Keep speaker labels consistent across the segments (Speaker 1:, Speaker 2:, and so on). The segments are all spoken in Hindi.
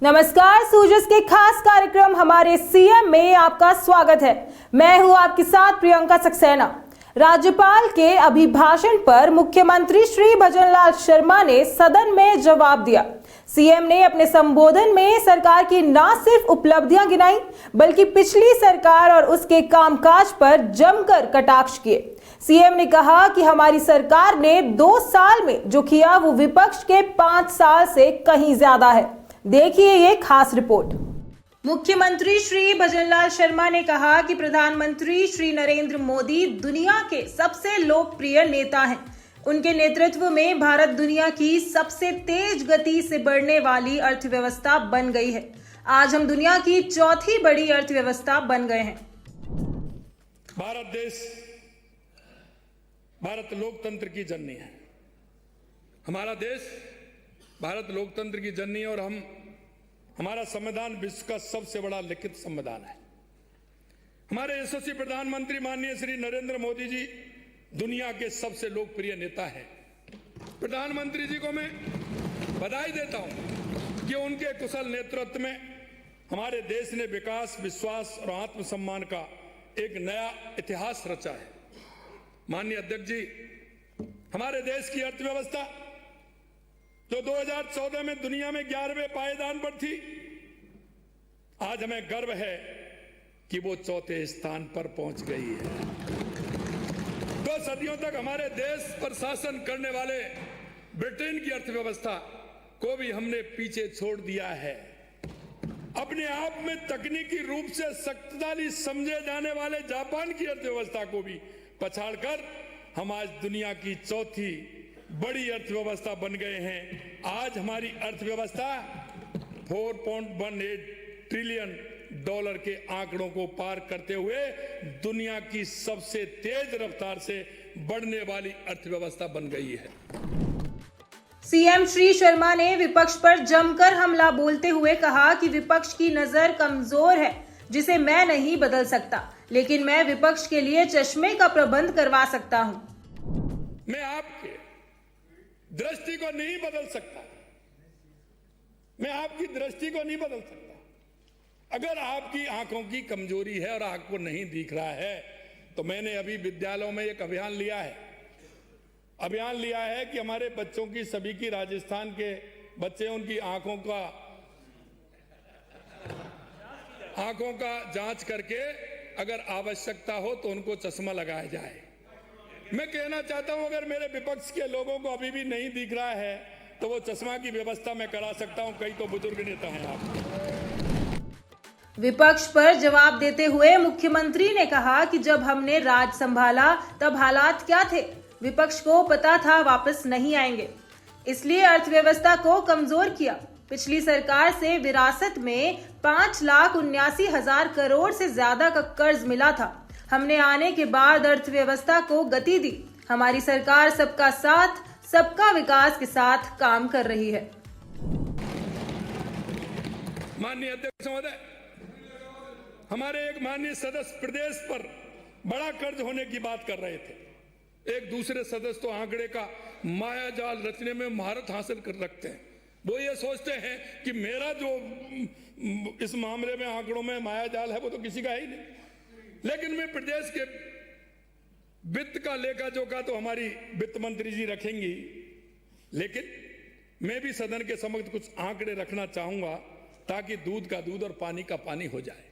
Speaker 1: नमस्कार, सूजस के खास कार्यक्रम हमारे सीएम में आपका स्वागत है। मैं हूं आपके साथ प्रियंका सक्सेना। राज्यपाल के अभिभाषण पर मुख्यमंत्री श्री भजनलाल शर्मा ने सदन में जवाब दिया। सीएम ने अपने संबोधन में सरकार की न सिर्फ उपलब्धियां गिनाई बल्कि पिछली सरकार और उसके कामकाज पर जमकर कटाक्ष किए। सीएम ने कहा कि हमारी सरकार ने 2 साल में जो किया वो विपक्ष के 5 साल से कहीं ज्यादा है। देखिए ये खास रिपोर्ट। मुख्यमंत्री श्री भजनलाल शर्मा ने कहा कि प्रधानमंत्री श्री नरेंद्र मोदी दुनिया के सबसे लोकप्रिय नेता हैं। उनके नेतृत्व में भारत दुनिया की सबसे तेज गति से बढ़ने वाली अर्थव्यवस्था बन गई है। आज हम दुनिया की चौथी बड़ी अर्थव्यवस्था बन गए हैं।
Speaker 2: भारत देश भारत लोकतंत्र की जननी है। हमारा देश भारत लोकतंत्र की जननी है और हमारा संविधान विश्व का सबसे बड़ा लिखित संविधान है। हमारे यशस्वी प्रधानमंत्री माननीय श्री नरेंद्र मोदी जी दुनिया के सबसे लोकप्रिय नेता हैं। प्रधानमंत्री जी को मैं बधाई देता हूं कि उनके कुशल नेतृत्व में हमारे देश ने विकास, विश्वास और आत्मसम्मान का एक नया इतिहास रचा है। माननीय अध्यक्ष जी, हमारे देश की अर्थव्यवस्था जो 2014 में दुनिया में 11वें पायदान पर थी, आज हमें गर्व है कि वो 4थे स्थान पर पहुंच गई है। 2 सदियों तक हमारे देश पर शासन करने वाले ब्रिटेन की अर्थव्यवस्था को भी हमने पीछे छोड़ दिया है। अपने आप में तकनीकी रूप से शक्तिशाली समझे जाने वाले जापान की अर्थव्यवस्था को भी पछाड़कर हम आज दुनिया की 4थी बड़ी अर्थव्यवस्था बन गए हैं। आज हमारी अर्थव्यवस्था $4.18 ट्रिलियन के आंकड़ों को पार करते हुए दुनिया की सबसे तेज रफ्तार से बढ़ने वाली अर्थव्यवस्था बन गई है।
Speaker 1: सीएम श्री शर्मा ने विपक्ष पर जमकर हमला बोलते हुए कहा कि विपक्ष की नजर कमजोर है जिसे मैं नहीं बदल सकता, लेकिन मैं विपक्ष के लिए चश्मे का प्रबंध करवा सकता हूं।
Speaker 2: मैं आपके दृष्टि को नहीं बदल सकता, मैं आपकी दृष्टि को नहीं बदल सकता। अगर आपकी आंखों की कमजोरी है और आपको नहीं दिख रहा है तो मैंने अभी विद्यालयों में एक अभियान लिया है कि हमारे बच्चों की, सभी की, राजस्थान के बच्चे, उनकी आंखों का जांच करके अगर आवश्यकता हो तो उनको चश्मा लगाया जाए। मैं कहना चाहता हूं, अगर मेरे विपक्ष के लोगों को अभी भी नहीं दिख रहा है तो वो चश्मा की व्यवस्था मैं करा सकता हूं। कई तो बुजुर्ग नेता हैं आप।
Speaker 1: विपक्ष पर जवाब देते हुए मुख्यमंत्री ने कहा कि जब हमने राज संभाला तब हालात क्या थे, विपक्ष को पता था वापस नहीं आएंगे, इसलिए अर्थव्यवस्था को कमजोर किया। पिछली सरकार से विरासत में 5,79,000 करोड़ से ज्यादा का कर्ज मिला था। हमने आने के बाद अर्थव्यवस्था को गति दी। हमारी सरकार सबका साथ, सबका विकास के साथ काम कर रही है।
Speaker 2: माननीय अध्यक्ष महोदय, हमारे एक माननीय सदस्य प्रदेश पर बड़ा कर्ज होने की बात कर रहे थे। एक दूसरे सदस्य तो आंकड़े का मायाजाल रचने में महारत हासिल कर रखते हैं। वो ये सोचते हैं कि मेरा जो इस मामले में आंकड़ों में मायाजाल है वो तो किसी का ही नहीं। लेकिन मैं प्रदेश के वित्त का लेखा जोखा तो हमारी वित्त मंत्री जी रखेंगी, लेकिन मैं भी सदन के समक्ष कुछ आंकड़े रखना चाहूंगा ताकि दूध का दूध और पानी का पानी हो जाए।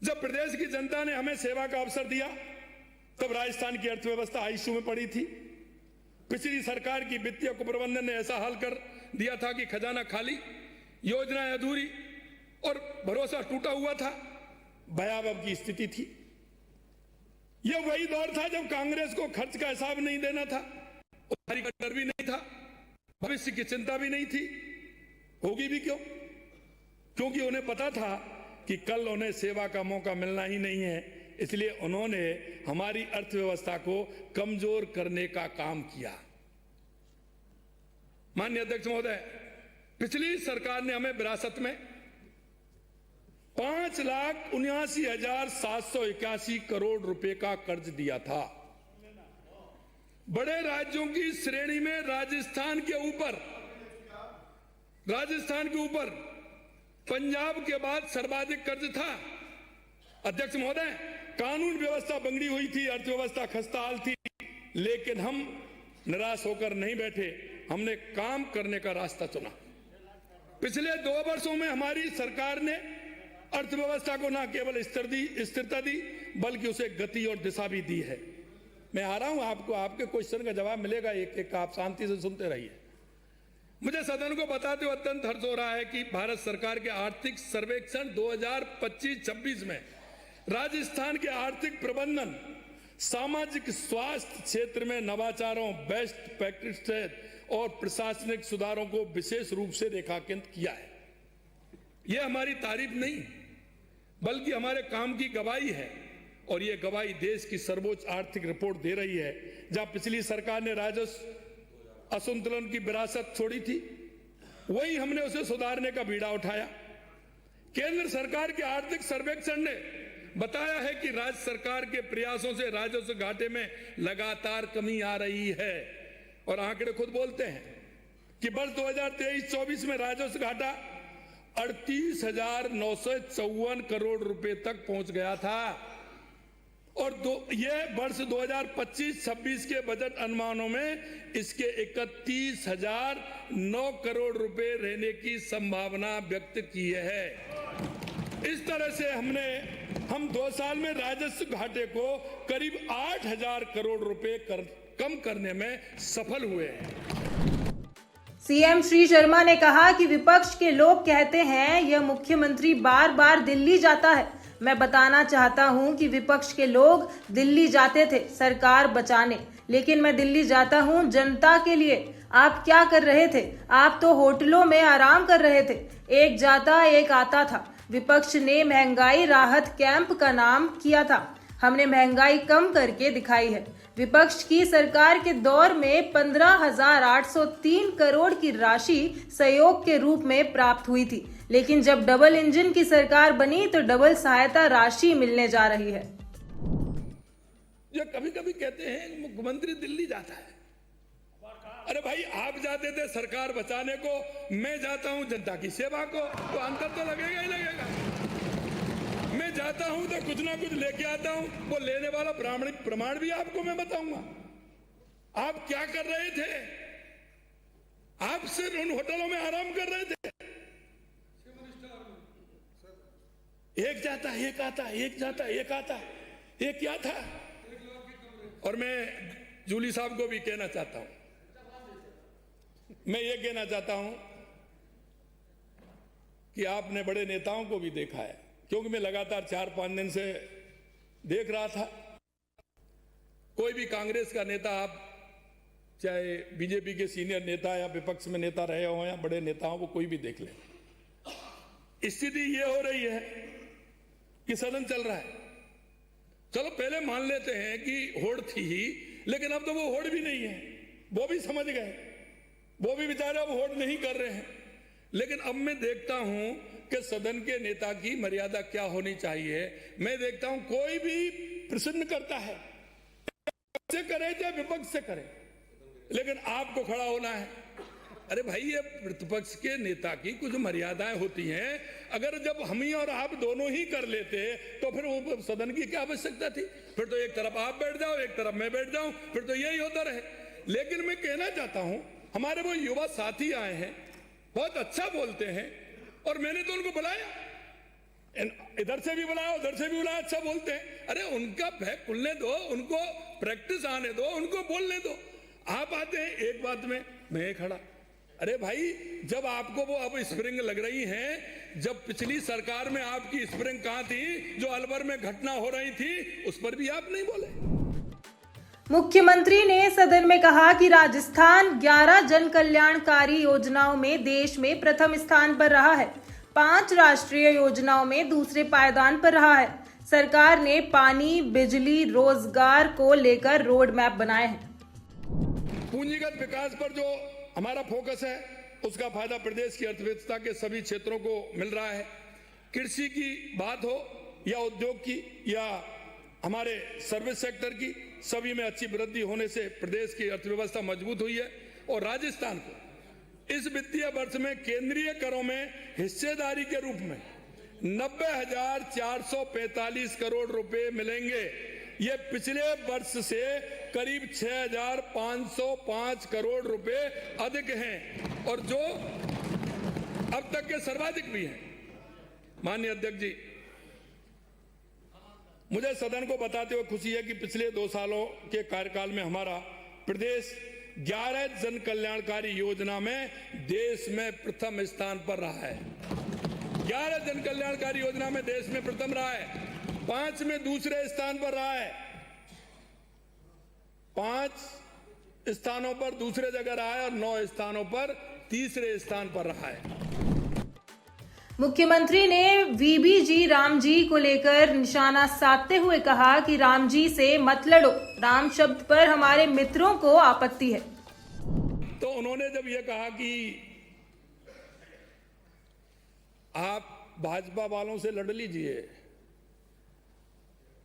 Speaker 2: जब प्रदेश की जनता ने हमें सेवा का अवसर दिया तब राजस्थान की अर्थव्यवस्था आईसीयू में पड़ी थी। पिछली सरकार की वित्तीय कुप्रबंधन ने ऐसा हाल कर दिया था कि खजाना खाली, योजनाएं अधूरी और भरोसा टूटा हुआ था। भयावह की स्थिति थी। यह वही दौर था जब कांग्रेस को खर्च का हिसाब नहीं देना था, उधारी का डर भी नहीं था, भविष्य की चिंता भी नहीं थी। होगी भी क्यों? क्योंकि उन्हें पता था कि कल उन्हें सेवा का मौका मिलना ही नहीं है। इसलिए उन्होंने हमारी अर्थव्यवस्था को कमजोर करने का काम किया। माननीय अध्यक्ष महोदय, पिछली सरकार ने हमें विरासत में 5,79,781 करोड़ रुपए का कर्ज दिया था। बड़े राज्यों की श्रेणी में राजस्थान के ऊपर राजस्थान के ऊपर पंजाब के बाद सर्वाधिक कर्ज था। अध्यक्ष महोदय, कानून व्यवस्था बिगड़ी हुई थी, अर्थव्यवस्था खस्ताहाल थी, लेकिन हम निराश होकर नहीं बैठे, हमने काम करने का रास्ता चुना। पिछले 2 वर्षों में हमारी सरकार ने अर्थव्यवस्था को न केवल स्थिरता दी बल्कि उसे गति और दिशा भी दी है। मैं आ रहा हूं, आपको आपके क्वेश्चन का जवाब मिलेगा एक एक, आप शांति से सुनते रहिए। मुझे सदन को बताते हुए अत्यंत हर्ष हो रहा है कि भारत सरकार के आर्थिक सर्वेक्षण 2025-26 में राजस्थान के आर्थिक प्रबंधन, सामाजिक स्वास्थ्य क्षेत्र में नवाचारों, बेस्ट प्रैक्टिसेस और प्रशासनिक सुधारों को विशेष रूप से रेखांकित किया है। यह हमारी तारीफ नहीं बल्कि हमारे काम की गवाही है, और यह गवाही देश की सर्वोच्च आर्थिक रिपोर्ट दे रही है। जहां पिछली सरकार ने राजस्व असंतुलन की विरासत छोड़ी थी, वहीं हमने उसे सुधारने का बीड़ा उठाया। केंद्र सरकार के आर्थिक सर्वेक्षण ने बताया है कि राज्य सरकार के प्रयासों से राजस्व घाटे में लगातार कमी आ रही है, और आंकड़े खुद बोलते हैं कि वर्ष 2023-24 में राजस्व घाटा 38,954 करोड़ रुपए तक पहुंच गया था, और यह वर्ष 2025-26 के बजट अनुमानों में इसके 31,009 करोड़ रुपए रहने की संभावना व्यक्त की है। इस तरह से हम 2 साल में राजस्व घाटे को करीब 8,000 करोड़ रुपए कम करने में सफल हुए हैं।
Speaker 1: सीएम श्री शर्मा ने कहा कि विपक्ष के लोग कहते हैं यह मुख्यमंत्री बार बार दिल्ली जाता है। मैं बताना चाहता हूं कि विपक्ष के लोग दिल्ली जाते थे सरकार बचाने, लेकिन मैं दिल्ली जाता हूं जनता के लिए। आप क्या कर रहे थे? आप तो होटलों में आराम कर रहे थे। एक जाता एक आता था। विपक्ष ने महंगाई राहत कैंप का नाम किया था। हमने महंगाई कम करके दिखाई है। विपक्ष की सरकार के दौर में 15,803 करोड़ की राशि सहयोग के रूप में प्राप्त हुई थी, लेकिन जब डबल इंजन की सरकार बनी तो डबल सहायता राशि मिलने जा रही है।
Speaker 2: जो कभी कभी कहते हैं मुख्यमंत्री दिल्ली जाता है। अरे भाई, आप जाते थे सरकार बचाने को, मैं जाता हूं जनता की सेवा को, तो अंतर तो लगेगा ही लगेगा। मैं जाता हूं तो कुछ ना कुछ लेके आता हूं, वो लेने वाला प्रमाण भी आपको मैं बताऊंगा। आप क्या कर रहे थे? आप सिर्फ उन होटलों में आराम कर रहे थे। एक जाता एक आता, एक जाता एक आता, ये क्या था? और मैं जूली साहब को भी कहना चाहता हूं, मैं ये कहना चाहता हूं कि आपने बड़े नेताओं को भी देखा है, क्योंकि मैं लगातार 4-5 दिन से देख रहा था। कोई भी कांग्रेस का नेता, आप चाहे बीजेपी के सीनियर नेता या विपक्ष में नेता रहे हो या बड़े नेता हो, वो कोई भी देख ले, स्थिति ये हो रही है कि सदन चल रहा है। चलो पहले मान लेते हैं कि होड़ थी ही, लेकिन अब तो वो होड़ भी नहीं है, वो भी समझ गए, वो भी बेचारे अब होड़ नहीं कर रहे हैं। लेकिन अब मैं देखता हूं कि सदन के नेता की मर्यादा क्या होनी चाहिए। मैं देखता हूं कोई भी प्रश्न करता है, से करे चाहे विपक्ष से करे, लेकिन आपको खड़ा होना है। अरे भाई, ये प्रतिपक्ष के नेता की कुछ मर्यादाएं होती हैं। अगर जब हम ही और आप दोनों ही कर लेते तो फिर वो सदन की क्या आवश्यकता थी? फिर तो एक तरफ आप बैठ जाओ, एक तरफ मैं बैठ जाऊं, फिर तो यही होता रहे। लेकिन मैं कहना चाहता हूं, हमारे वो युवा साथी आए हैं, बहुत अच्छा बोलते हैं, और मैंने तो उनको बुलाया, इधर से भी बुलाया उधर से भी बुलाया, अच्छा बोलते हैं। अरे उनका बैग खुलने दो, उनको प्रैक्टिस आने दो, उनको बोलने दो। आप आते हैं एक बात में, मैं खड़ा। अरे भाई, जब आपको वो अब स्प्रिंग लग रही हैं, जब पिछली सरकार में आपकी स्प्रिंग कहां थी? जो अलवर में घटना हो रही थी, उस पर भी आप नहीं बोले।
Speaker 1: मुख्यमंत्री ने सदन में कहा कि राजस्थान 11 जन कल्याणकारी योजनाओं में देश में प्रथम स्थान पर रहा है, 5 राष्ट्रीय योजनाओं में दूसरे पायदान पर रहा है। सरकार ने पानी, बिजली, रोजगार को लेकर रोड मैप बनाए हैं।
Speaker 2: पूंजीगत विकास पर जो हमारा फोकस है, उसका फायदा प्रदेश की अर्थव्यवस्था के सभी क्षेत्रों को मिल रहा है। कृषि की बात हो या उद्योग की या हमारे सर्विस सेक्टर की, सभी में अच्छी वृद्धि होने से प्रदेश की अर्थव्यवस्था मजबूत हुई है। और राजस्थान को इस वित्तीय वर्ष में केंद्रीय करों में हिस्सेदारी के रूप में 90,445 करोड़ रुपए मिलेंगे। ये पिछले वर्ष से करीब 6,505 करोड़ रुपए अधिक हैं और जो अब तक के सर्वाधिक भी हैं। माननीय अध्यक्ष जी, मुझे सदन को बताते हुए खुशी है कि पिछले 2 सालों के कार्यकाल में हमारा प्रदेश 11 जन कल्याणकारी योजना में देश में प्रथम स्थान पर रहा है। 11 जन कल्याणकारी योजना में देश में प्रथम रहा है, 5 में दूसरे स्थान पर रहा है, 5 स्थानों पर दूसरे जगह रहा है और 9 स्थानों पर तीसरे स्थान पर रहा है।
Speaker 1: मुख्यमंत्री ने वीबीजी राम जी को लेकर निशाना साधते हुए कहा कि राम जी से मत लड़ो, राम शब्द पर हमारे मित्रों को आपत्ति है।
Speaker 2: तो उन्होंने जब यह कहा कि आप भाजपा वालों से लड़ लीजिए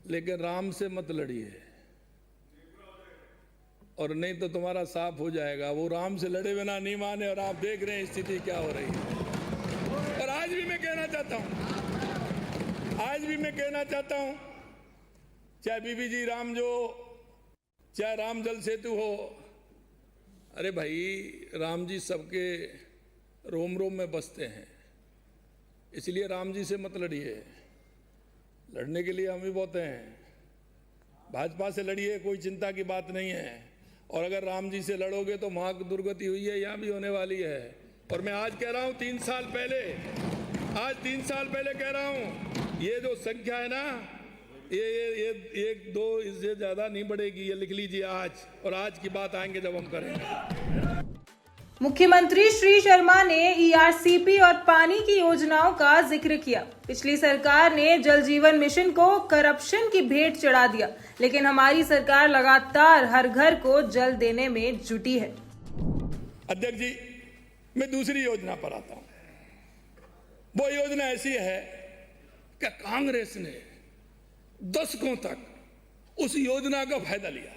Speaker 2: लेकिन राम से मत लड़िए और नहीं तो तुम्हारा साफ हो जाएगा, वो राम से लड़े बिना नहीं माने और आप देख रहे हैं स्थिति क्या हो रही है। और आज भी मैं कहना चाहता हूं, चाहे बीबीजी राम जो, चाहे राम जल सेतु हो, अरे भाई राम जी सबके रोम रोम में बसते हैं, इसलिए राम जी से मत लड़िए। लड़ने के लिए हम भी बहुत हैं, भाजपा से लड़िए, कोई चिंता की बात नहीं है। और अगर राम जी से लड़ोगे तो वहां की दुर्गति हुई है, यहां भी होने वाली है। और मैं आज कह रहा हूं 3 साल पहले कह रहा हूं, ये जो संख्या है ना, ये 1 2 इससे ज्यादा नहीं बढ़ेगी, ये लिख लीजिए आज, और आज की बात आएंगे जब हम करेंगे।
Speaker 1: मुख्यमंत्री श्री शर्मा ने ईआरसीपी और पानी की योजनाओं का जिक्र किया। पिछली सरकार ने जल जीवन मिशन को करप्शन की भेंट चढ़ा दिया, लेकिन हमारी सरकार लगातार हर घर को जल देने में जुटी है।
Speaker 2: अध्यक्ष जी, मैं दूसरी योजना पर आता हूं। वो योजना ऐसी है कि कांग्रेस ने दशकों तक उस योजना का फायदा लिया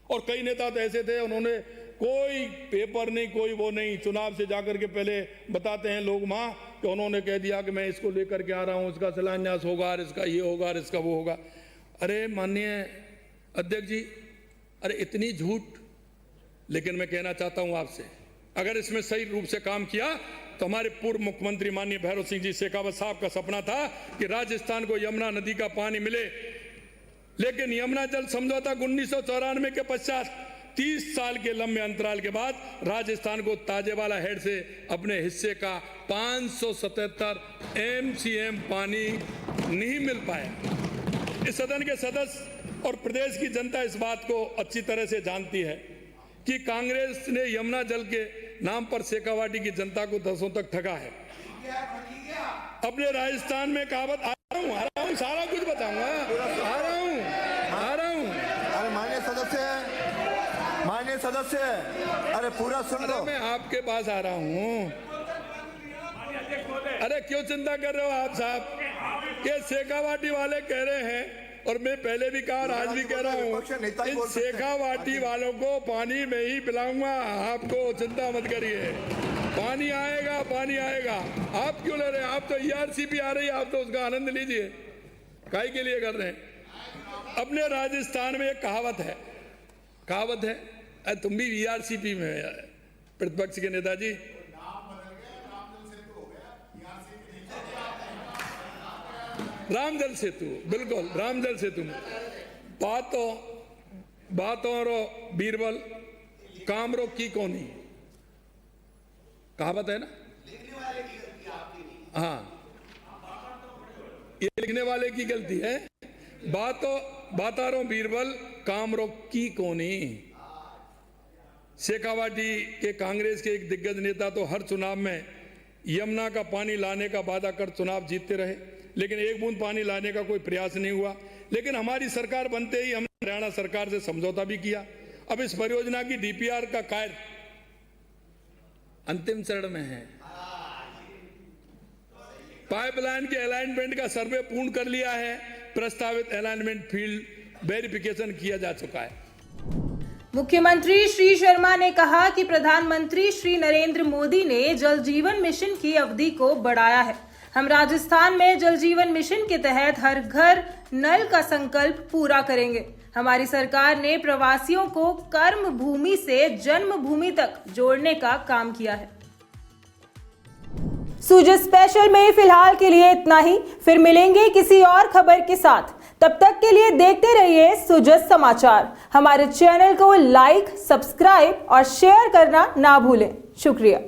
Speaker 2: और कई नेता तो ऐसे थे, उन्होंने कोई पेपर नहीं, कोई वो नहीं, चुनाव से जाकर के पहले बताते हैं लोग वहां कि उन्होंने कह दिया कि मैं इसको लेकर के आ रहा हूं, इसका शिलान्यास होगा, इसका ये होगा, इसका वो होगा। अरे माननीय अध्यक्ष जी, अरे इतनी झूठ। लेकिन मैं कहना चाहता हूं आपसे, अगर इसमें सही रूप से काम किया तो हमारे पूर्व मुख्यमंत्री माननीय भैरव सिंह जी शेखावत साहब का सपना था कि राजस्थान को यमुना नदी का पानी मिले, लेकिन यमुना जल समझौता 1994 के पश्चात 30 साल के लंबे अंतराल के बाद राजस्थान को ताजेवाला हेड से अपने हिस्से का 577 MCM पानी नहीं मिल पाया। इस सदन के सदस्य और प्रदेश की जनता इस बात को अच्छी तरह से जानती है कि कांग्रेस ने यमुना जल के नाम पर शेखावाटी की जनता को दसों तक ठगा है। अपने राजस्थान में कहावत, आ रहा हूं, सारा कुछ बताऊंगा, आ रहा हूं।
Speaker 3: अरे माननीय सदस्य, अरे पूरा सुन लो।
Speaker 2: मैं आपके पास आ रहा हूं। अरे क्यों चिंता कर रहे हो आप साहब? ये शेखावाटी वाले कह रहे हैं, और मैं पहले भी कहा और आज भी कह रहा हूं, इन शेखावाटी वालों को पानी में ही पिलाऊंगा, आपको चिंता मत करिए, पानी आएगा, पानी आएगा। आप क्यों ले रहे हैं? आप तो ईआरसीपी आ रही है, आप तो उसका आनंद लीजिए, काहे के लिए कर रहे हैं? अपने राजस्थान में एक कहावत है, तुम भी ईआरसीपी में है, प्रतिपक्ष के नेताजी, राम जल सेतु, बिल्कुल राम जल सेतु में बातों रो बीरबल, काम रो की कोनी, कहावत है ना। हाँ, ये लिखने वाले की गलती है। बातारो बीरबल, काम रो की कोनी। शेखावाटी के कांग्रेस के एक दिग्गज नेता तो हर चुनाव में यमुना का पानी लाने का वादा कर चुनाव जीतते रहे, लेकिन एक बूंद पानी लाने का कोई प्रयास नहीं हुआ। लेकिन हमारी सरकार बनते ही हमने हरियाणा सरकार से समझौता भी किया। अब इस परियोजना की डीपीआर का कार्य अंतिम चरण में है। पाइपलाइन के अलाइनमेंट का सर्वे पूर्ण कर लिया है, प्रस्तावित अलाइनमेंट फील्ड वेरिफिकेशन किया जा चुका है।
Speaker 1: मुख्यमंत्री श्री शर्मा ने कहा कि प्रधानमंत्री श्री नरेंद्र मोदी ने जल जीवन मिशन की अवधि को बढ़ाया है। हम राजस्थान में जल जीवन मिशन के तहत हर घर नल का संकल्प पूरा करेंगे। हमारी सरकार ने प्रवासियों को कर्म भूमि से जन्म भूमि तक जोड़ने का काम किया है। सूज स्पेशल में फिलहाल के लिए इतना ही। फिर मिलेंगे किसी और खबर के साथ। तब तक के लिए देखते रहिए सुजस समाचार। हमारे चैनल को लाइक, सब्सक्राइब और शेयर करना ना भूलें। शुक्रिया।